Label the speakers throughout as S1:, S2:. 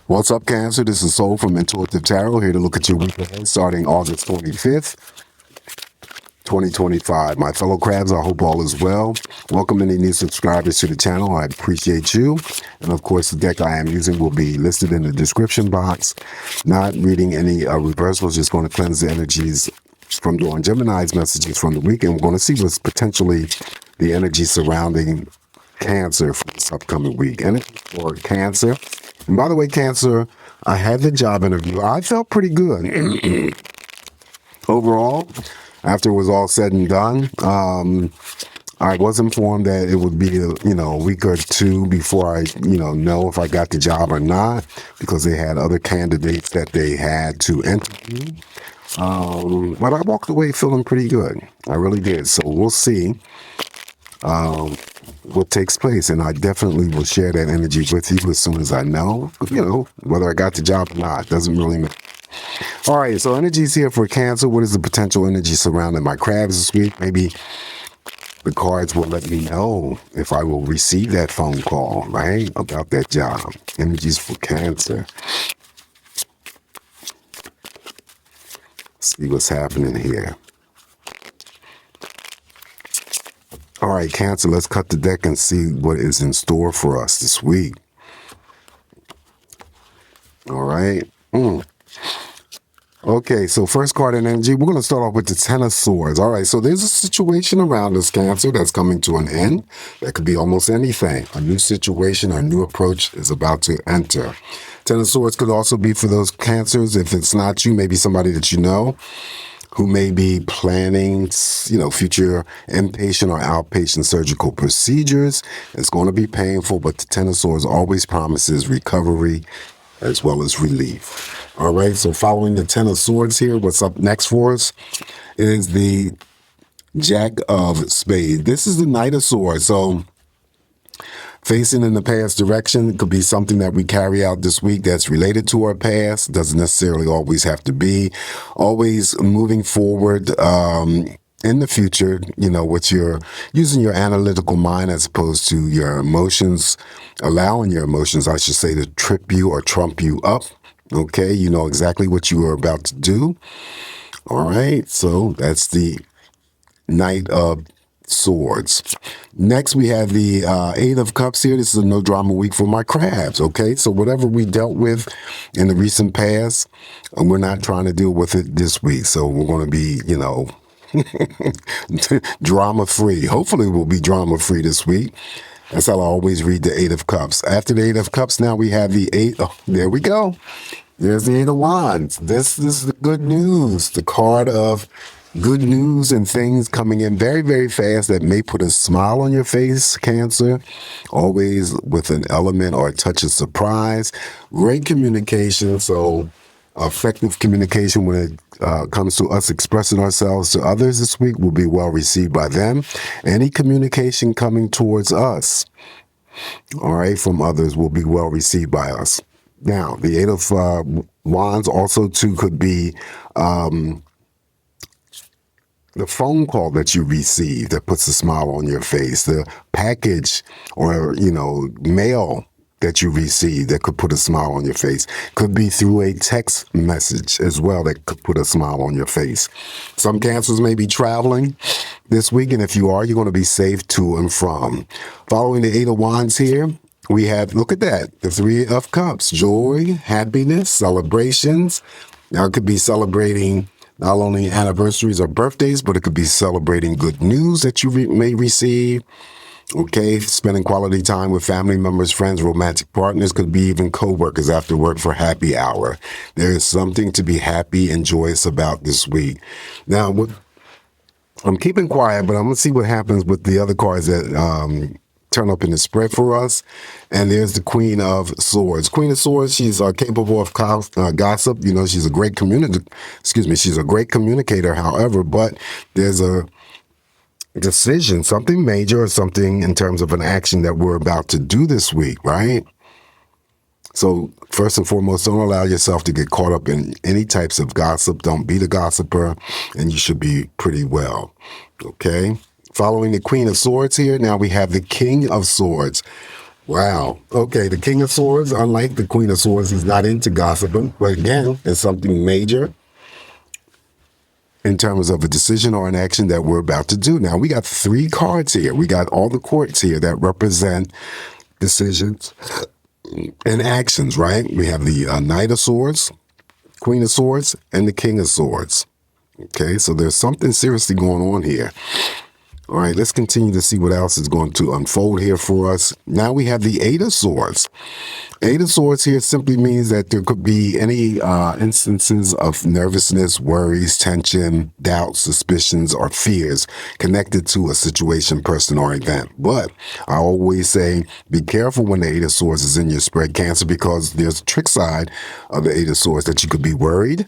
S1: What's up, Cancer? This is Soul from Intuitive Tarot, here to look at your week ahead starting August 25th, 2025. My fellow crabs, I hope all is well. Welcome any new subscribers to the channel. I appreciate you. And of course, the deck I am using will be listed in the description box. Not reading any reversals, just going to cleanse the energies from Dawn Gemini's messages from the weekend. We're going to see what's potentially the energy surrounding Cancer for this upcoming week. Energy for Cancer. And by the way, Cancer, I had the job interview. I felt pretty good. Overall, after it was all said and done, I was informed that it would be a week or two before I know if I got the job or not, because they had other candidates that they had to interview. But I walked away feeling pretty good. I really did. So we'll see what takes place, and I definitely will share that energy with you as soon as I know, whether I got the job or not. Doesn't really matter. All right, so energy's here for Cancer. What is the potential energy surrounding my crabs this week? Maybe the cards will let me know if I will receive that phone call, right, about that job. Energies for Cancer. See what's happening here. All right, Cancer, let's cut the deck and see what is in store for us this week. All right. Okay, so first card in energy, we're going to start off with the Ten of Swords. All right, so there's a situation around us, Cancer, that's coming to an end. That could be almost anything. A new situation or a new approach is about to enter. Ten of Swords could also be for those Cancers. If it's not you, maybe somebody that you know who may be planning, future inpatient or outpatient surgical procedures. It's going to be painful, but the Ten of Swords always promises recovery as well as relief. All right, so following the Ten of Swords here, what's up next for us is the Jack of Spades. This is the Knight of Swords. So facing in the past direction could be something that we carry out this week that's related to our past. Doesn't necessarily always have to be. Always moving forward in the future, with your using your analytical mind as opposed to your emotions, allowing your emotions, I should say, to trip you or trump you up. Okay, you know exactly what you are about to do. All right, so that's the Knight of Swords. Next, we have the Eight of Cups here. This is a no drama week for my crabs. Okay, so whatever we dealt with in the recent past, we're not trying to deal with it this week. So we're going to be, drama free. Hopefully, we'll be drama free this week. That's how I always read the Eight of Cups. After the Eight of Cups, now we have the Eight. Oh, there we go. There's the Eight of Wands. This is the good news. The card of good news and things coming in very, very fast that may put a smile on your face, Cancer. Always with an element or a touch of surprise. Great communication. So effective communication when it comes to us expressing ourselves to others this week will be well received by them. Any communication coming towards us, all right, from others will be well received by us. Now, the Eight of Wands also too could be the phone call that you receive that puts a smile on your face, the package or, mail that you receive that could put a smile on your face. Could be through a text message as well that could put a smile on your face. Some Cancers may be traveling this week, and if you are, you're going to be safe to and from. Following the Eight of Wands here, we have, look at that, the Three of Cups, joy, happiness, celebrations. Now it could be celebrating not only anniversaries or birthdays, but it could be celebrating good news that you may receive. Okay, spending quality time with family members, friends, romantic partners, could be even co-workers after work for happy hour. There is something to be happy and joyous about this week. Now, I'm keeping quiet, but I'm going to see what happens with the other cards that turn up in the spread for us. And there's the Queen of Swords. Queen of Swords, she's capable of gossip. She's a great she's a great communicator, however, but there's a decision, something major or something in terms of an action that we're about to do this week, right? So first and foremost, don't allow yourself to get caught up in any types of gossip. Don't be the gossiper, and you should be pretty well, okay? Following the Queen of Swords here, now we have the King of Swords. Wow. Okay, the King of Swords, unlike the Queen of Swords, he's not into gossiping, but again, it's something major in terms of a decision or an action that we're about to do. Now, we got 3 cards here. We got all the courts here that represent decisions and actions, right? We have the Knight of Swords, Queen of Swords, and the King of Swords. Okay, so there's something seriously going on here. All right, let's continue to see what else is going to unfold here for us. Now we have the Eight of Swords. Eight of Swords here simply means that there could be any instances of nervousness, worries, tension, doubts, suspicions, or fears connected to a situation, person, or event. But I always say, be careful when the Eight of Swords is in your spread, Cancer, because there's a trick side of the Eight of Swords that you could be worried,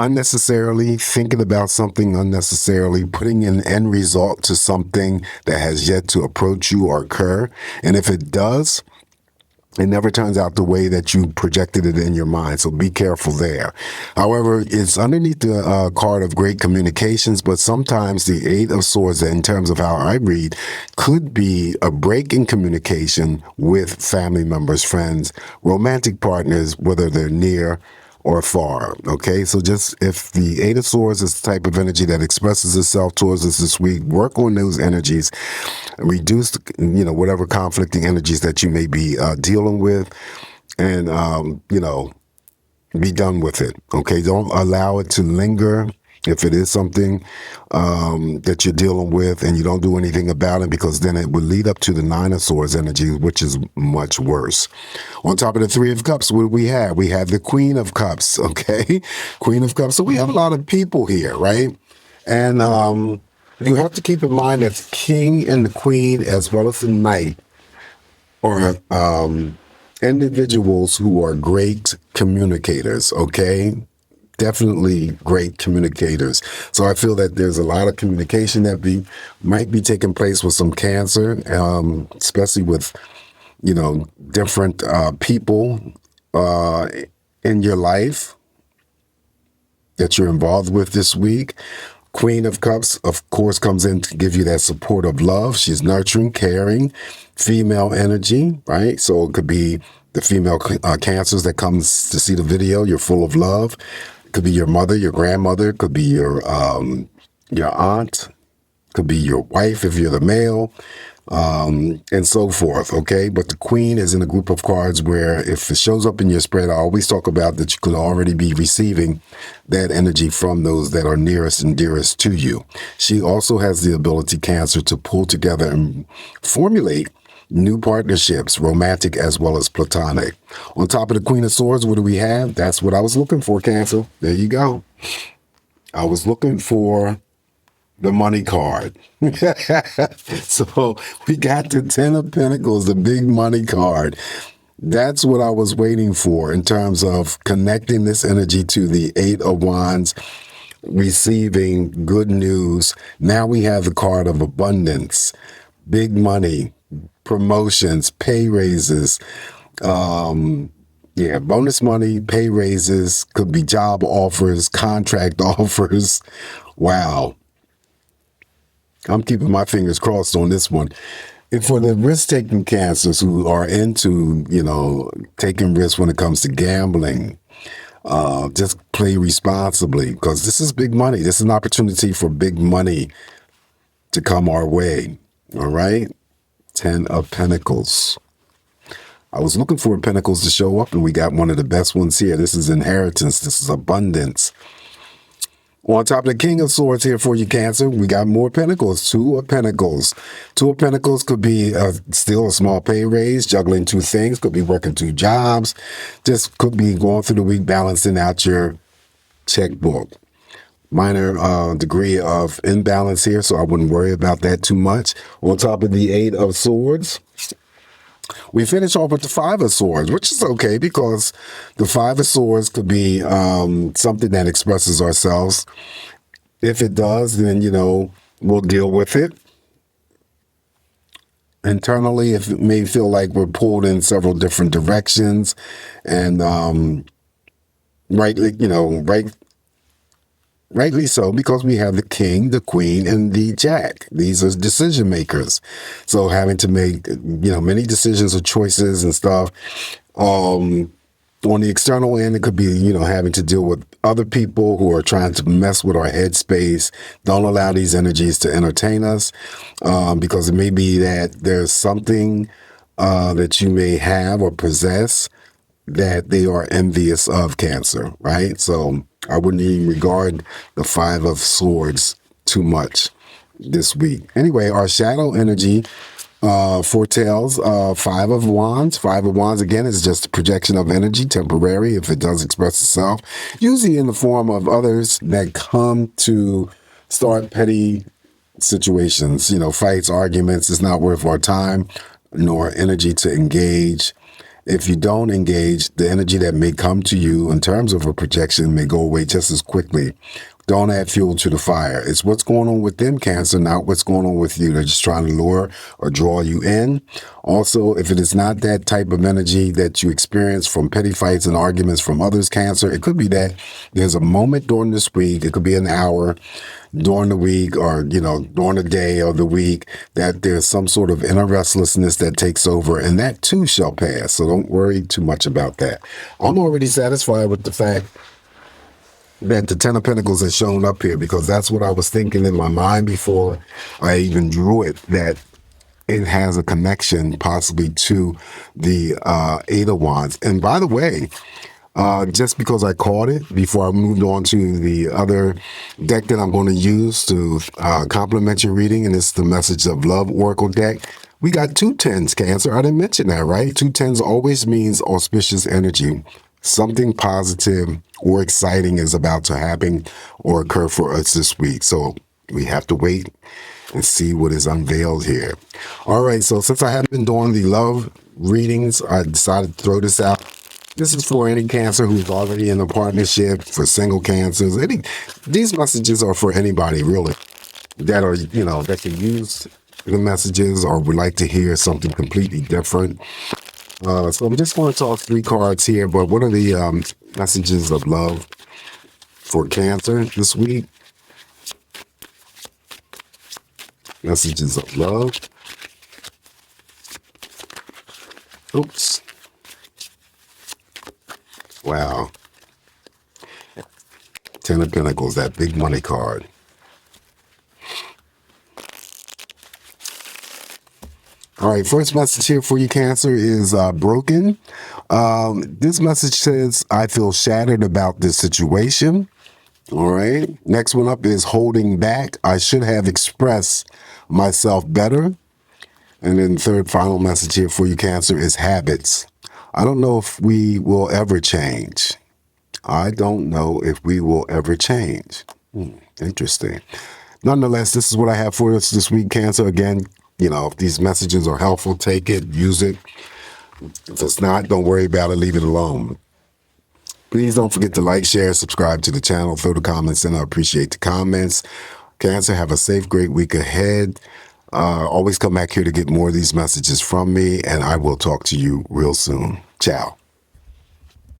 S1: unnecessarily thinking about something, unnecessarily putting an end result to something that has yet to approach you or occur. And if it does, it never turns out the way that you projected it in your mind. So be careful there. However, it's underneath the card of great communications, but sometimes the Eight of Swords, in terms of how I read, could be a break in communication with family members, friends, romantic partners, whether they're near or far. Okay, so just if the Eight of Swords is the type of energy that expresses itself towards us this week, work on those energies, reduce whatever conflicting energies that you may be dealing with, and be done with it. Okay, don't allow it to linger. If it is something that you're dealing with and you don't do anything about it, because then it would lead up to the Nine of Swords energy, which is much worse. On top of the Three of Cups, what do we have? We have the Queen of Cups, okay? Queen of Cups. So we have a lot of people here, right? And you have to keep in mind that the King and the Queen, as well as the Knight, are individuals who are great communicators, okay? Definitely great communicators. So I feel that there's a lot of communication that might be taking place with some Cancer, especially with, different people in your life that you're involved with this week. Queen of Cups, of course, comes in to give you that support of love. She's nurturing, caring, female energy, right? So it could be the female Cancers that comes to see the video. You're full of love. It could be your mother, your grandmother. It could be your aunt. It could be your wife if you're the male, and so forth, okay? But the Queen is in a group of cards where if it shows up in your spread, I always talk about that you could already be receiving that energy from those that are nearest and dearest to you. She also has the ability, Cancer, to pull together and formulate new partnerships, romantic as well as platonic. On top of the Queen of Swords, what do we have? That's what I was looking for, Cancer. There you go. I was looking for the money card. So we got the 10 of Pentacles, the big money card. That's what I was waiting for in terms of connecting this energy to the Eight of Wands, receiving good news. Now we have the card of abundance, big money, promotions, pay raises, bonus money, pay raises, could be job offers, contract offers. Wow. I'm keeping my fingers crossed on this one. And for the risk-taking Cancers who are into, taking risks when it comes to gambling, just play responsibly, because this is big money. This is an opportunity for big money to come our way. All right? 10 of Pentacles. I was looking for Pentacles to show up, and we got one of the best ones here. This is inheritance. This is abundance. On top of the King of Swords here for you, Cancer, we got more Pentacles, 2 of Pentacles. 2 of Pentacles could be still a small pay raise, juggling 2 things, could be working 2 jobs, just could be going through the week, balancing out your checkbook. Minor degree of imbalance here, so I wouldn't worry about that too much. On top of the 8 of Swords, we finish off with the 5 of Swords, which is okay because the 5 of Swords could be something that expresses ourselves. If it does, then, we'll deal with it. Internally, if it may feel like we're pulled in several different directions, and right Rightly so, because we have the king, the queen, and the jack. These are decision makers. So having to make, many decisions or choices and stuff. On the external end, it could be, having to deal with other people who are trying to mess with our headspace. Don't allow these energies to entertain us, because it may be that there's something that you may have or possess that they are envious of, Cancer, right? So I wouldn't even regard the Five of Swords too much this week. Anyway, our shadow energy foretells Five of Wands. Five of Wands, again, is just a projection of energy, temporary, if it does express itself, usually in the form of others that come to start petty situations, fights, arguments. It's not worth our time nor energy to engage. If you don't engage, the energy that may come to you in terms of a projection may go away just as quickly. Don't add fuel to the fire. It's what's going on with them, Cancer, not what's going on with you. They're just trying to lure or draw you in. Also, if it is not that type of energy that you experience from petty fights and arguments from others, Cancer, it could be that there's a moment during this week, it could be an hour during the week or, during the day or the week, that there's some sort of inner restlessness that takes over, and that too shall pass. So don't worry too much about that. I'm already satisfied with the fact that the Ten of Pentacles has shown up here, because that's what I was thinking in my mind before I even drew it, that it has a connection possibly to the Eight of Wands. And by the way, just because I caught it before I moved on to the other deck that I'm going to use to complement your reading, and it's the Message of Love Oracle deck. We got two tens, Cancer. I didn't mention that, right? Two tens always means auspicious energy. Something positive or exciting is about to happen or occur for us this week. So we have to wait and see what is unveiled here. All right, so since I haven't been doing the love readings, I decided to throw this out. This is for any Cancer who's already in a partnership, for single Cancers. These messages are for anybody, really, that are, that can use the messages or would like to hear something completely different. So I'm just going to talk three cards here, but what are the messages of love for Cancer this week? Messages of love. Oops. Wow. Ten of Pentacles, that big money card. All right, first message here for you, Cancer, is broken. This message says, I feel shattered about this situation. All right. Next one up is holding back. I should have expressed myself better. And then third, final message here for you, Cancer, is habits. I don't know if we will ever change. I don't know if we will ever change. Interesting. Nonetheless, this is what I have for us this week, Cancer. Again, if these messages are helpful, take it, use it. If it's not, don't worry about it, leave it alone. Please don't forget to like, share, subscribe to the channel, throw the comments in. I appreciate the comments. Cancer, have a safe, great week ahead. Always come back here to get more of these messages from me, and I will talk to you real soon. Ciao.